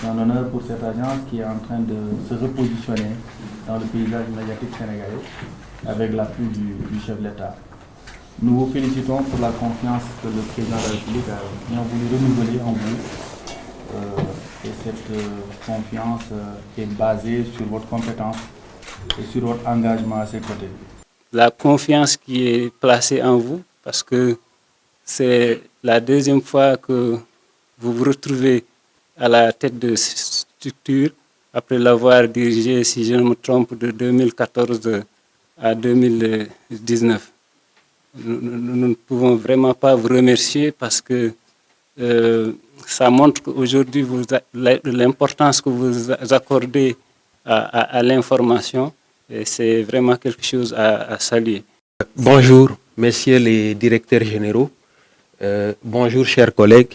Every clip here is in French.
C'est un honneur pour cette agence qui est en train de se repositionner dans le paysage médiatique sénégalais avec l'appui du chef de l'État. Nous vous félicitons pour la confiance que le président de la République a bien voulu renouveler en vous. Et cette confiance est basée sur votre compétence et sur votre engagement à ses côtés. La confiance qui est placée en vous, parce que c'est la deuxième fois que vous vous retrouvez à la tête de cette structure, après l'avoir dirigée, si je ne me trompe, de 2014 à 2019. Nous ne pouvons vraiment pas vous remercier parce que ça montre qu'aujourd'hui, l'importance que vous accordez à l'information, c'est vraiment quelque chose à saluer. Bonjour, messieurs les directeurs généraux. Bonjour, chers collègues.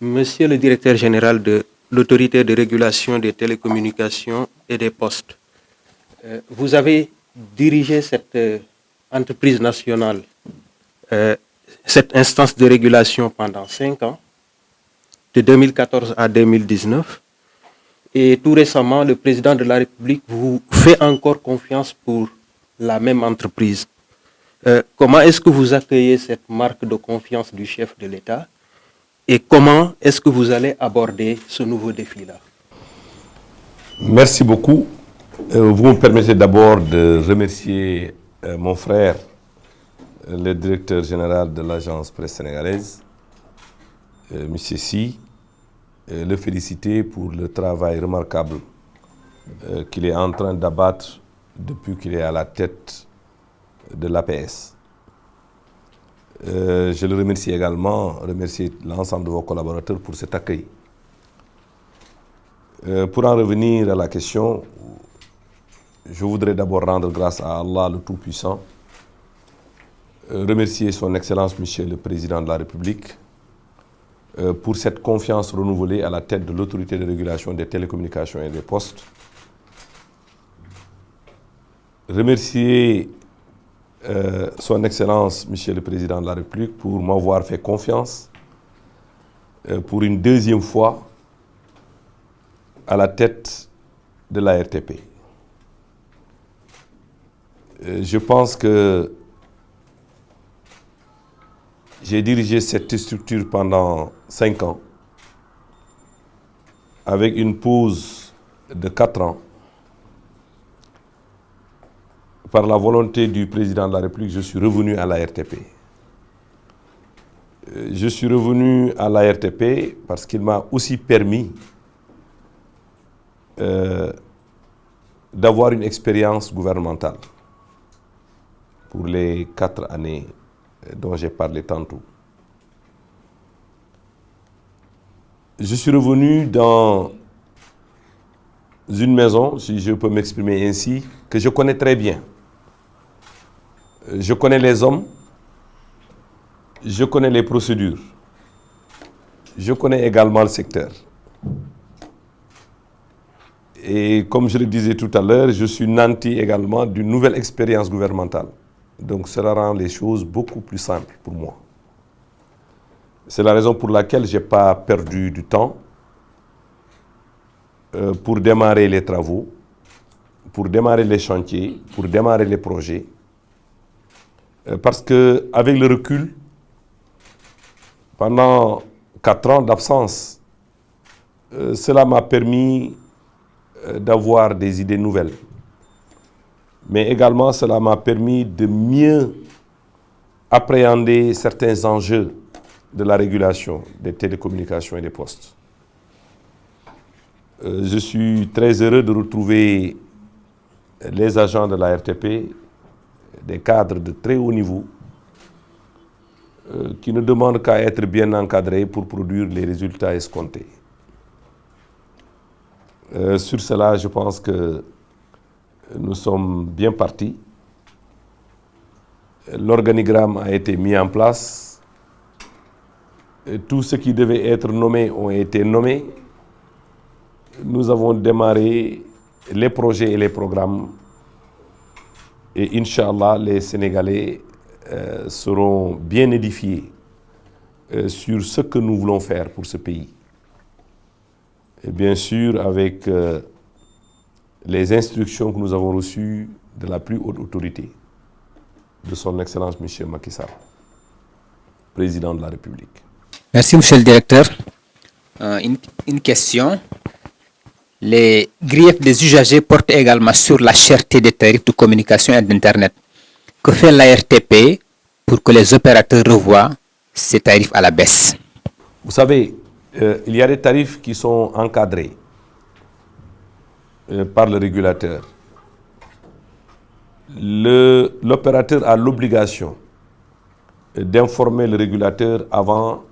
Monsieur le directeur général de l'Autorité de régulation des télécommunications et des postes, vous avez dirigé cette entreprise nationale, cette instance de régulation pendant 5 ans, de 2014 à 2019. Et tout récemment, le président de la République vous fait encore confiance pour la même entreprise. Comment est-ce que vous accueillez cette marque de confiance du chef de l'État et comment est-ce que vous allez aborder ce nouveau défi-là? Merci beaucoup. Vous me permettez d'abord de remercier mon frère, le directeur général de l'agence presse sénégalaise, M. Sy, le féliciter pour le travail remarquable qu'il est en train d'abattre depuis qu'il est à la tête de l'APS. Je le remercie également, remercier l'ensemble de vos collaborateurs pour cet accueil. Pour en revenir à la question, je voudrais d'abord rendre grâce à Allah le Tout-Puissant, remercier son Excellence Monsieur le Président de la République pour cette confiance renouvelée à la tête de l'Autorité de régulation des télécommunications et des postes. Remercier son Excellence Monsieur le Président de la République pour m'avoir fait confiance pour une deuxième fois à la tête de la RTP. Je pense que j'ai dirigé cette structure pendant 5 ans, avec une pause de 4 ans. Par la volonté du président de la République, je suis revenu à la RTP. Je suis revenu à la RTP parce qu'il m'a aussi permis d'avoir une expérience gouvernementale pour les 4 années dont j'ai parlé tantôt. Je suis revenu dans une maison, si je peux m'exprimer ainsi, que je connais très bien. Je connais les hommes, je connais les procédures, je connais également le secteur. Et comme je le disais tout à l'heure, je suis nanti également d'une nouvelle expérience gouvernementale. Donc cela rend les choses beaucoup plus simples pour moi. C'est la raison pour laquelle je n'ai pas perdu du temps pour démarrer les travaux, pour démarrer les chantiers, pour démarrer les projets. Parce qu'avec le recul, pendant 4 ans d'absence, cela m'a permis d'avoir des idées nouvelles. Mais également, cela m'a permis de mieux appréhender certains enjeux de la régulation des télécommunications et des postes. Je suis très heureux de retrouver les agents de la RTP, des cadres de très haut niveau, qui ne demandent qu'à être bien encadrés pour produire les résultats escomptés. Sur cela, je pense que nous sommes bien partis. L'organigramme a été mis en place. Tout ce qui devait être nommé ont été nommés. Nous avons démarré les projets et les programmes. Et Inch'Allah, les Sénégalais seront bien édifiés sur ce que nous voulons faire pour ce pays. et bien sûr avec les instructions que nous avons reçues de la plus haute autorité, de son Excellence M. Macky Sall, président de la République. Merci, Monsieur le Directeur. Une question. Les griefs des usagers portent également sur la cherté des tarifs de communication et d'Internet. Que fait l'ARTP pour que les opérateurs revoient ces tarifs à la baisse? Vous savez, il y a des tarifs qui sont encadrés par le régulateur. L'opérateur a l'obligation d'informer le régulateur avant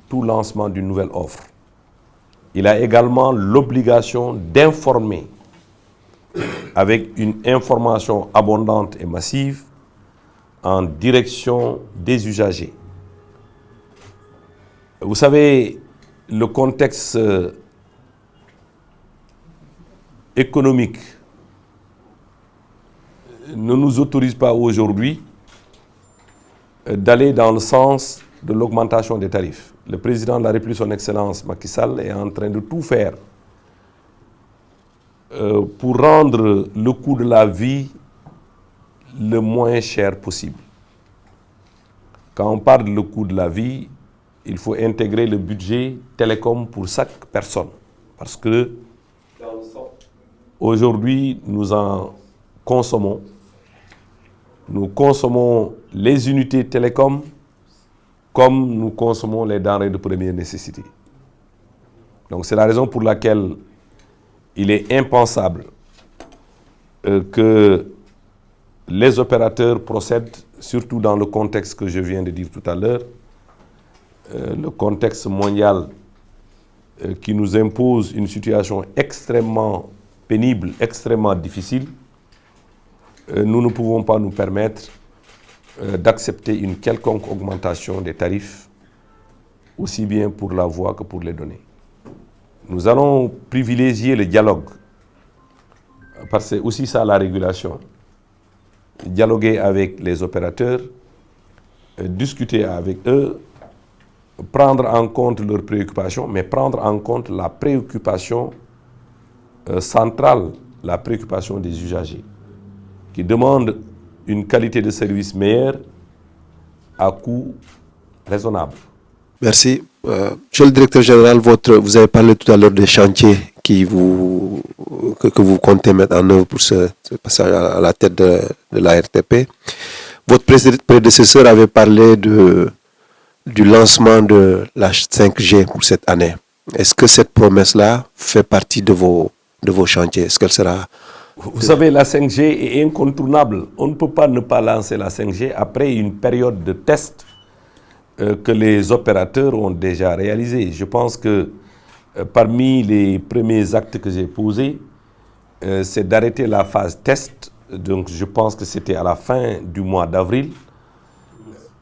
tout lancement d'une nouvelle offre. Il a également l'obligation d'informer avec une information abondante et massive en direction des usagers. Vous savez, le contexte économique ne nous autorise pas aujourd'hui d'aller dans le sens de l'augmentation des tarifs. Le président de la République, son Excellence Macky Sall, est en train de tout faire pour rendre le coût de la vie le moins cher possible. Quand on parle de le coût de la vie, il faut intégrer le budget télécom pour chaque personne. Parce que aujourd'hui, nous en consommons. Nous consommons les unités télécom comme nous consommons les denrées de première nécessité. Donc c'est la raison pour laquelle il est impensable que les opérateurs procèdent, surtout dans le contexte que je viens de dire tout à l'heure, le contexte mondial qui nous impose une situation extrêmement pénible, extrêmement difficile. Nous ne pouvons pas nous permettre d'accepter une quelconque augmentation des tarifs, aussi bien pour la voix que pour les données. Nous allons privilégier le dialogue, parce que c'est aussi ça la régulation. Dialoguer avec les opérateurs, discuter avec eux, prendre en compte leurs préoccupations, mais prendre en compte la préoccupation centrale, la préoccupation des usagers, qui demandent une qualité de service meilleure à coût raisonnable. Merci. Monsieur le directeur général, vous avez parlé tout à l'heure des chantiers que vous comptez mettre en œuvre pour ce passage à la tête de la RTP. Votre prédécesseur avait parlé du lancement de la 5G pour cette année. Est-ce que cette promesse-là fait partie de vos chantiers? Est-ce qu'elle sera... Vous savez, la 5G est incontournable. On ne peut pas ne pas lancer la 5G après une période de test que les opérateurs ont déjà réalisé. Je pense que parmi les premiers actes que j'ai posés, c'est d'arrêter la phase test. Donc je pense que c'était à la fin du mois d'avril,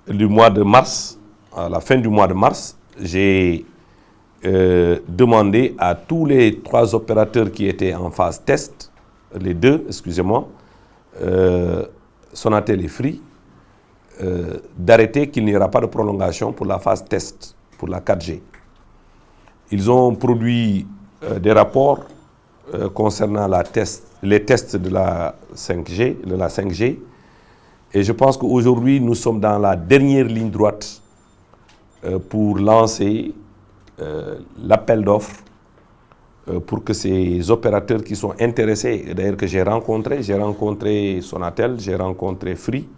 du mois de mars. À la fin du mois de mars, j'ai demandé à tous les 3 opérateurs qui étaient en phase test, les 2, excusez-moi, Sonatel et Free, d'arrêter qu'il n'y aura pas de prolongation pour la phase test, pour la 4G. Ils ont produit des rapports concernant les tests de la 5G, et je pense qu'aujourd'hui, nous sommes dans la dernière ligne droite pour lancer l'appel d'offres pour que ces opérateurs qui sont intéressés, d'ailleurs que j'ai rencontré Sonatel, j'ai rencontré Free,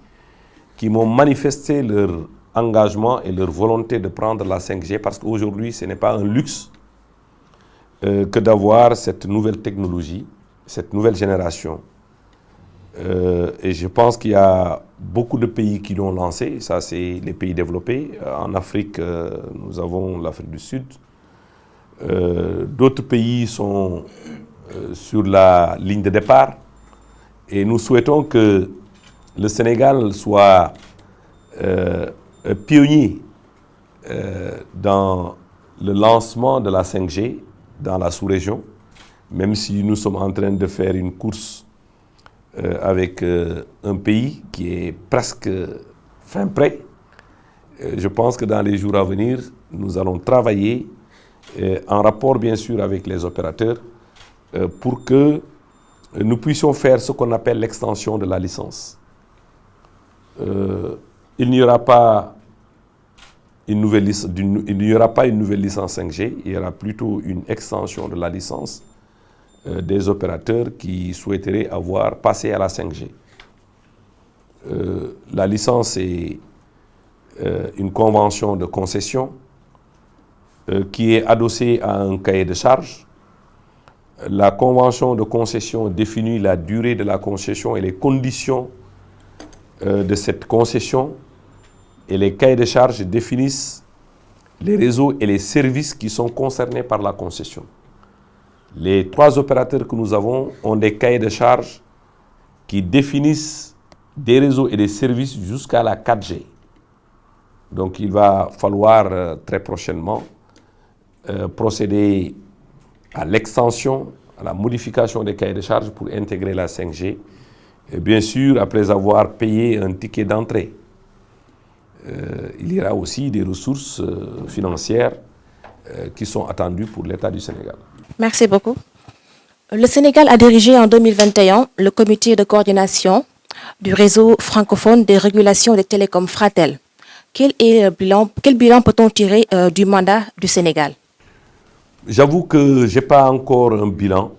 qui m'ont manifesté leur engagement et leur volonté de prendre la 5G, parce qu'aujourd'hui, ce n'est pas un luxe que d'avoir cette nouvelle technologie, cette nouvelle génération. Et je pense qu'il y a beaucoup de pays qui l'ont lancé, ça c'est les pays développés. En Afrique, nous avons l'Afrique du Sud. D'autres pays sont sur la ligne de départ et nous souhaitons que le Sénégal soit pionnier dans le lancement de la 5G dans la sous-région, même si nous sommes en train de faire une course avec un pays qui est presque fin prêt. Je pense que dans les jours à venir, nous allons travailler en rapport bien sûr avec les opérateurs, pour que nous puissions faire ce qu'on appelle l'extension de la licence. Il n'y aura pas une nouvelle licence 5G, il y aura plutôt une extension de la licence des opérateurs qui souhaiteraient passer à la 5G. La licence est une convention de concession qui est adossée à un cahier de charges. La convention de concession définit la durée de la concession et les conditions de cette concession, et les cahiers de charges définissent les réseaux et les services qui sont concernés par la concession. Les 3 opérateurs que nous avons ont des cahiers de charges qui définissent des réseaux et des services jusqu'à la 4G. Donc il va falloir très prochainement procéder à l'extension, à la modification des cahiers de charges pour intégrer la 5G. Et bien sûr, après avoir payé un ticket d'entrée. Il y aura aussi des ressources financières qui sont attendues pour l'État du Sénégal. Merci beaucoup. Le Sénégal a dirigé en 2021 le comité de coordination du réseau francophone de régulation des télécoms Fratel. Quel bilan peut-on tirer du mandat du Sénégal? J'avoue que je n'ai pas encore un bilan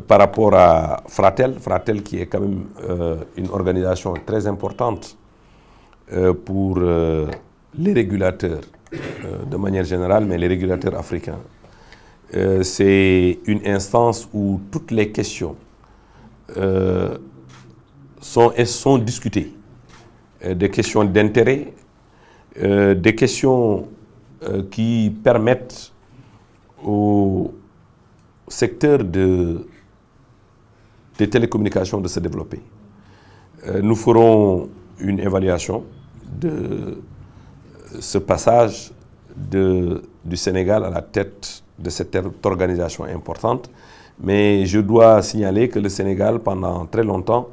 par rapport à Fratel. Fratel qui est quand même une organisation très importante pour les régulateurs de manière générale, mais les régulateurs africains. C'est une instance où toutes les questions sont discutées. Des questions d'intérêt, des questions qui permettent au secteur des télécommunications de se développer. Nous ferons une évaluation de ce passage du Sénégal à la tête de cette organisation importante. Mais je dois signaler que le Sénégal, pendant très longtemps,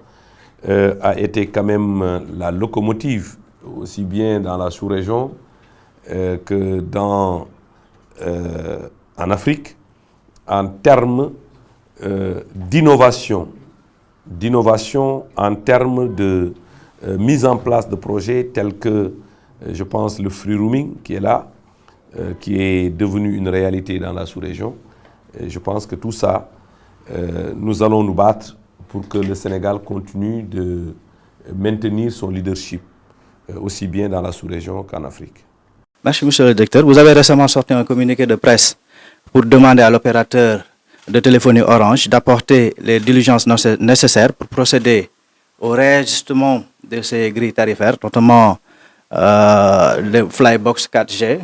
a été quand même la locomotive, aussi bien dans la sous-région que en Afrique, en termes d'innovation, en termes de mise en place de projets tels que, je pense, le free roaming qui est là, qui est devenu une réalité dans la sous-région. Et je pense que tout ça, nous allons nous battre pour que le Sénégal continue de maintenir son leadership, aussi bien dans la sous-région qu'en Afrique. Merci, monsieur le directeur. Vous avez récemment sorti un communiqué de presse pour demander à l'opérateur de téléphonie Orange d'apporter les diligences nécessaires pour procéder au réajustement de ces grilles tarifaires, notamment le Flybox 4G.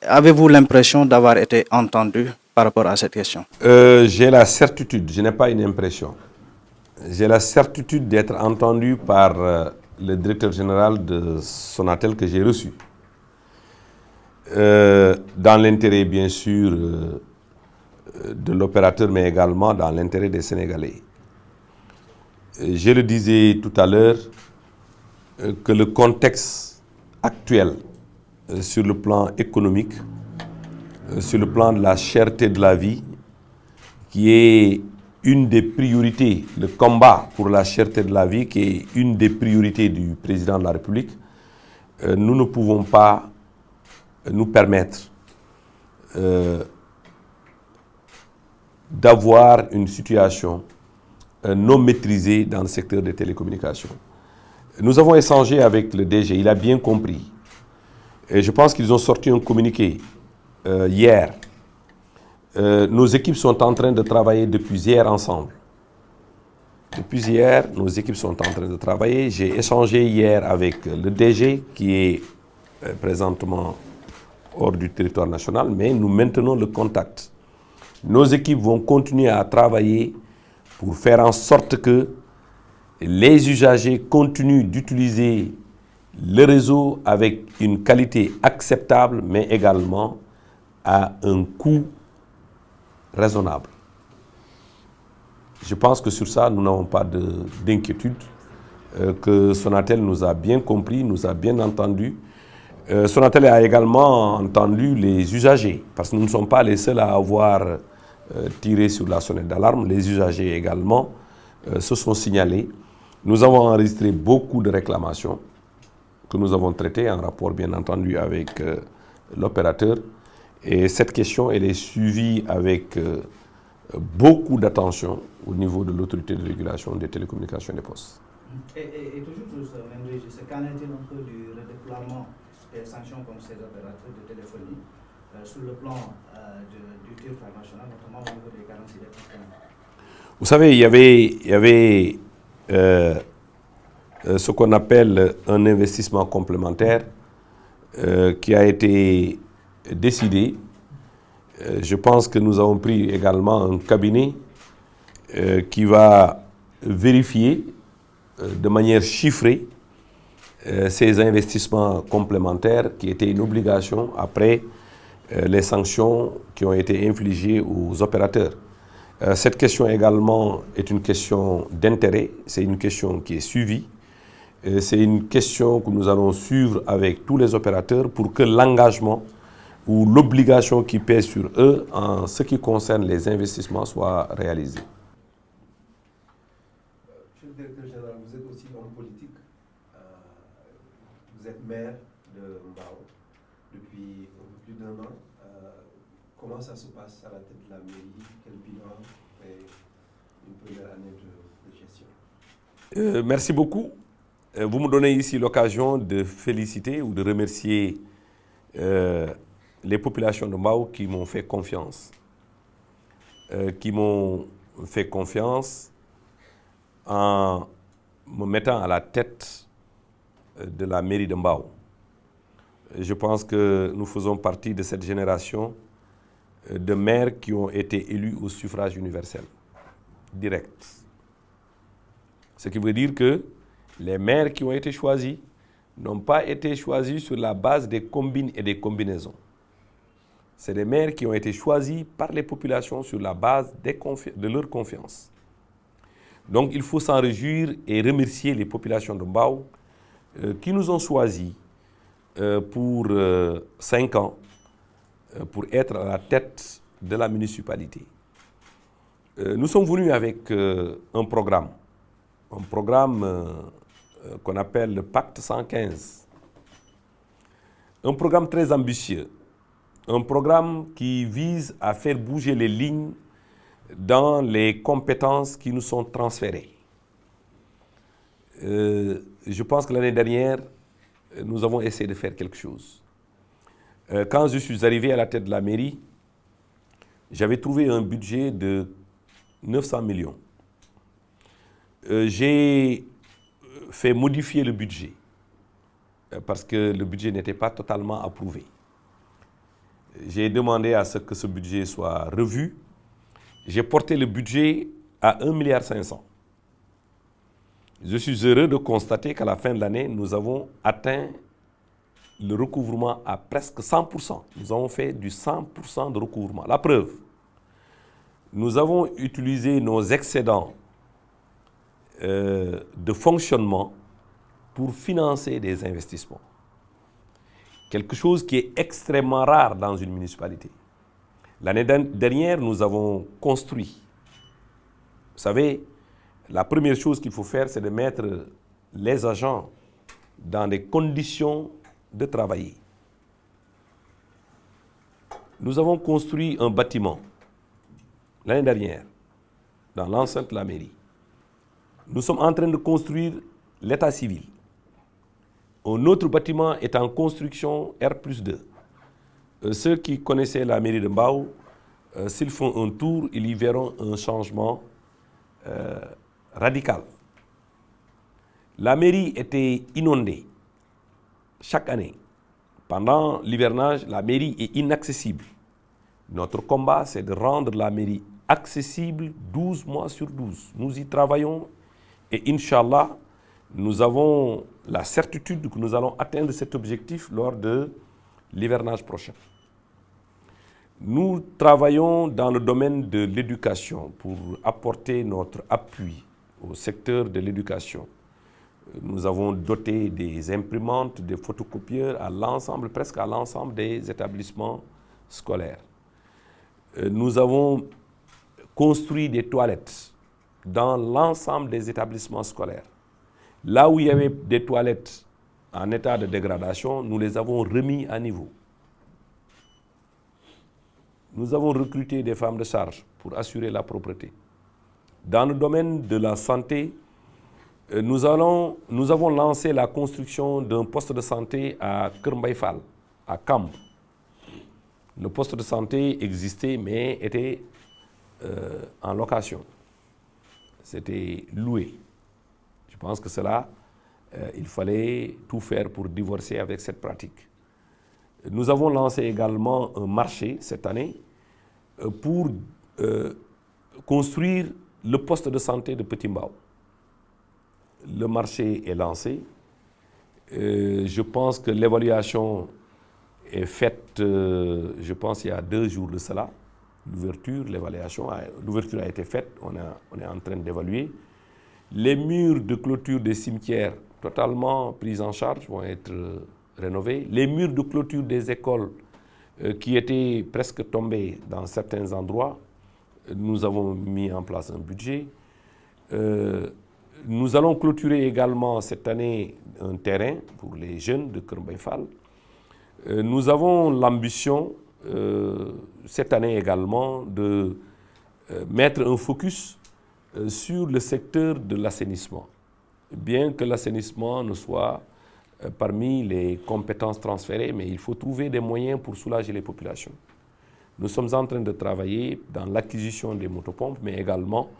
Avez-vous l'impression d'avoir été entendu par rapport à cette question? J'ai la certitude, je n'ai pas une impression. J'ai la certitude d'être entendu par le directeur général de Sonatel que j'ai reçu. Dans l'intérêt, bien sûr, de l'opérateur, mais également dans l'intérêt des Sénégalais. Je le disais tout à l'heure, que le contexte actuel sur le plan économique, sur le plan de la cherté de la vie, qui est une des priorités, le combat pour la cherté de la vie, qui est une des priorités du président de la République, nous ne pouvons pas nous permettre d'avoir une situation non maîtrisée dans le secteur des télécommunications. Nous avons échangé avec le DG, il a bien compris. Et je pense qu'ils ont sorti un communiqué hier. Nos équipes sont en train de travailler depuis hier ensemble. Depuis hier, nos équipes sont en train de travailler. J'ai échangé hier avec le DG qui est présentement hors du territoire national, mais nous maintenons le contact. Nos équipes vont continuer à travailler pour faire en sorte que les usagers continuent d'utiliser le réseau avec une qualité acceptable, mais également à un coût raisonnable. Je pense que sur ça, nous n'avons pas d'inquiétude, que Sonatel nous a bien compris, nous a bien entendu. Sonatel a également entendu les usagers, parce que nous ne sommes pas les seuls à avoir tiré sur la sonnette d'alarme. Les usagers également se sont signalés. Nous avons enregistré beaucoup de réclamations que nous avons traitées en rapport bien entendu avec l'opérateur. Et cette question, elle est suivie avec beaucoup d'attention au niveau de l'autorité de régulation des télécommunications et des postes. Et toujours sur ce même registre, qu'en est-il un peu du redéploiement des sanctions contre ces opérateurs de téléphonie sur le plan du tir international, notamment au niveau des garanties des partenaires? Vous savez, il y avait ce qu'on appelle un investissement complémentaire qui a été décidé. Je pense que nous avons pris également un cabinet qui va vérifier de manière chiffrée ces investissements complémentaires qui étaient une obligation après les sanctions qui ont été infligées aux opérateurs. Cette question également est une question d'intérêt, c'est une question qui est suivie. C'est une question que nous allons suivre avec tous les opérateurs pour que l'engagement ou l'obligation qui pèse sur eux en ce qui concerne les investissements soit réalisée. Monsieur le directeur général, vous êtes aussi homme politique. Vous êtes maire de Mbao depuis un peu plus d'1 an. Comment ça se passe à la tête de la mairie? Quel bilan et une première année de gestion? Merci beaucoup. Vous me donnez ici l'occasion de féliciter ou de remercier les populations de Mbao qui m'ont fait confiance. En me mettant à la tête de la mairie de Mbao. Je pense que nous faisons partie de cette génération de maires qui ont été élus au suffrage universel, direct. Ce qui veut dire que les maires qui ont été choisis n'ont pas été choisis sur la base des combines et des combinaisons. C'est des maires qui ont été choisis par les populations sur la base de leur confiance. Donc il faut s'en réjouir et remercier les populations de Mbao qui nous ont choisis pour 5 ans pour être à la tête de la municipalité. Nous sommes venus avec un programme qu'on appelle le Pacte 115. Un programme très ambitieux, un programme qui vise à faire bouger les lignes dans les compétences qui nous sont transférées. Je pense que l'année dernière, nous avons essayé de faire quelque chose. Quand je suis arrivé à la tête de la mairie, j'avais trouvé un budget de 900 millions. J'ai fait modifier le budget parce que le budget n'était pas totalement approuvé. J'ai demandé à ce que ce budget soit revu. J'ai porté le budget à 1,5 milliard. Je suis heureux de constater qu'à la fin de l'année, nous avons atteint le recouvrement à presque 100%. Nous avons fait du 100% de recouvrement. La preuve, nous avons utilisé nos excédents de fonctionnement pour financer des investissements. Quelque chose qui est extrêmement rare dans une municipalité. L'année dernière, nous avons construit. Vous savez, la première chose qu'il faut faire, c'est de mettre les agents dans des conditions de travailler. Nous avons construit un bâtiment l'année dernière dans l'enceinte de la mairie. Nous sommes en train de construire l'état civil. Un autre bâtiment est en construction R+2. Ceux qui connaissaient la mairie de Mbao, s'ils font un tour, ils y verront un changement radical. La mairie était inondée chaque année. Pendant l'hivernage, la mairie est inaccessible. Notre combat, c'est de rendre la mairie accessible 12 mois sur 12. Nous y travaillons et Inch'Allah, nous avons la certitude que nous allons atteindre cet objectif lors de l'hivernage prochain. Nous travaillons dans le domaine de l'éducation pour apporter notre appui au secteur de l'éducation. Nous avons doté des imprimantes, des photocopieurs à l'ensemble, presque à l'ensemble des établissements scolaires. Nous avons construit des toilettes dans l'ensemble des établissements scolaires. Là où il y avait des toilettes en état de dégradation, nous les avons remis à niveau. Nous avons recruté des femmes de charge pour assurer la propreté. Dans le domaine de la santé, nous avons lancé la construction d'un poste de santé à Kermbaïfal, à Kamb. Le poste de santé existait, mais était en location. C'était loué. Je pense que cela, il fallait tout faire pour divorcer avec cette pratique. Nous avons lancé également un marché cette année pour construire le poste de santé de Petit Mbao. Le marché est lancé. Je pense que l'évaluation est faite, je pense, il y a 2 jours de cela. L'ouverture a été faite, on est en train d'évaluer. Les murs de clôture des cimetières totalement pris en charge vont être rénovés. Les murs de clôture des écoles qui étaient presque tombés dans certains endroits, nous avons mis en place un budget. Nous allons clôturer également cette année un terrain pour les jeunes de Kermbaïfal. Nous avons l'ambition, cette année également, de mettre un focus sur le secteur de l'assainissement. Bien que l'assainissement ne soit parmi les compétences transférées, mais il faut trouver des moyens pour soulager les populations. Nous sommes en train de travailler dans l'acquisition des motopompes, mais également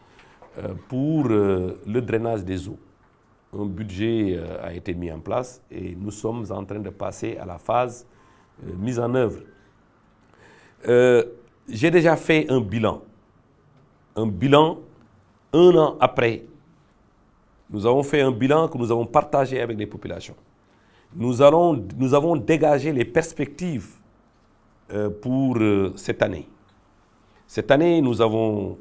pour le drainage des eaux. Un budget a été mis en place et nous sommes en train de passer à la phase mise en œuvre. J'ai déjà fait un bilan 1 an après. Nous avons fait un bilan que nous avons partagé avec les populations. Nous avons dégagé les perspectives pour cette année. Cette année, nous avons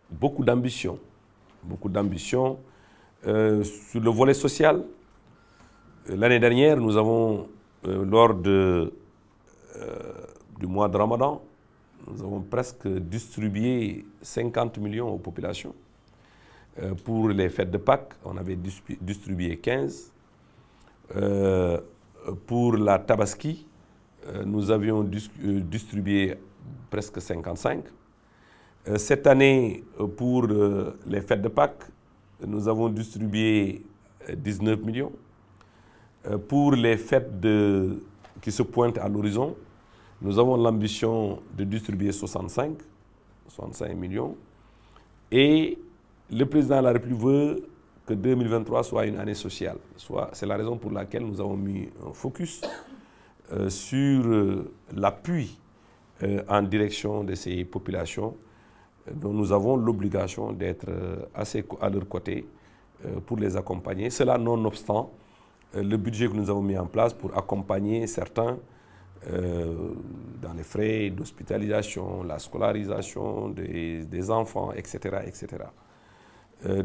beaucoup d'ambition sur le volet social. L'année dernière, nous avons, lors du mois de Ramadan, nous avons presque distribué 50 millions aux populations. Pour les fêtes de Pâques, on avait distribué 15. Pour la Tabaski, nous avions distribué presque 55. Cette année, pour les fêtes de Pâques, nous avons distribué 19 millions. Pour les fêtes qui se pointent à l'horizon, nous avons l'ambition de distribuer 65 millions. Et le président de la République veut que 2023 soit une année sociale. C'est la raison pour laquelle nous avons mis un focus sur l'appui en direction de ces populations dont nous avons l'obligation d'être à leur côté pour les accompagner. Cela nonobstant le budget que nous avons mis en place pour accompagner certains dans les frais d'hospitalisation, la scolarisation des enfants, etc. etc.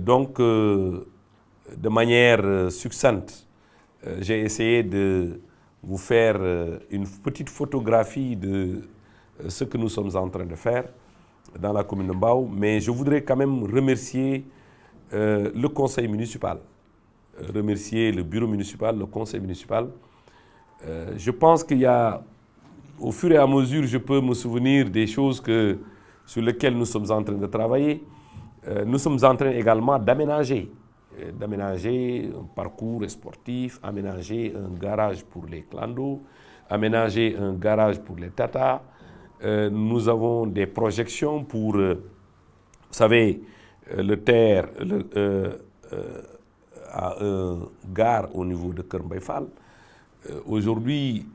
Donc, de manière succincte, j'ai essayé de vous faire une petite photographie de ce que nous sommes en train de faire dans la commune de Mbao, mais je voudrais quand même remercier le conseil municipal, remercier le bureau municipal, le conseil municipal. Je pense qu'il y a, au fur et à mesure, je peux me souvenir des choses sur lesquelles nous sommes en train de travailler. Nous sommes en train également d'aménager un parcours sportif, aménager un garage pour les clandos, aménager un garage pour les tatas. Nous avons des projections pour, vous savez, le terre à un gare au niveau de Kermbaïfal. Aujourd'hui,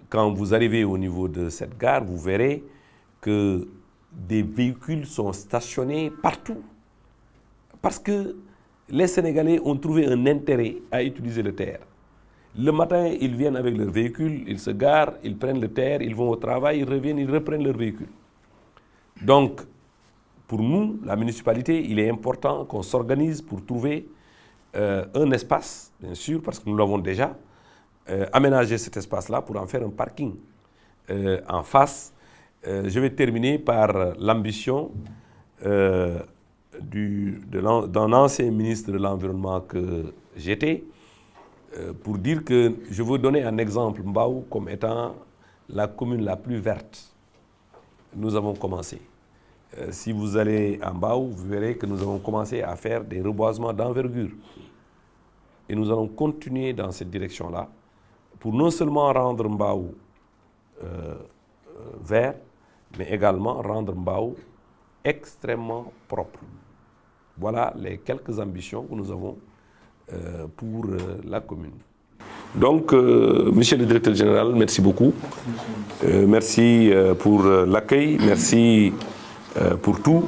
quand vous arrivez au niveau de cette gare, vous verrez que des véhicules sont stationnés partout. Parce que les Sénégalais ont trouvé un intérêt à utiliser le terre. Le matin, ils viennent avec leur véhicule, ils se garent, ils prennent le terre, ils vont au travail, ils reviennent, ils reprennent leur véhicule. Donc, pour nous, la municipalité, il est important qu'on s'organise pour trouver un espace, bien sûr, parce que nous l'avons déjà, aménager cet espace-là pour en faire un parking en face. Je vais terminer par l'ambition d'un ancien ministre de l'Environnement que j'étais, pour dire que je veux donner un exemple Mbao comme étant la commune la plus verte. Nous avons commencé. Si vous allez à Mbao, vous verrez que nous avons commencé à faire des reboisements d'envergure. Et nous allons continuer dans cette direction-là pour non seulement rendre Mbao vert, mais également rendre Mbao extrêmement propre. Voilà les quelques ambitions que nous avons pour la commune. Donc, monsieur le directeur général, merci beaucoup. Merci pour l'accueil, merci pour tout.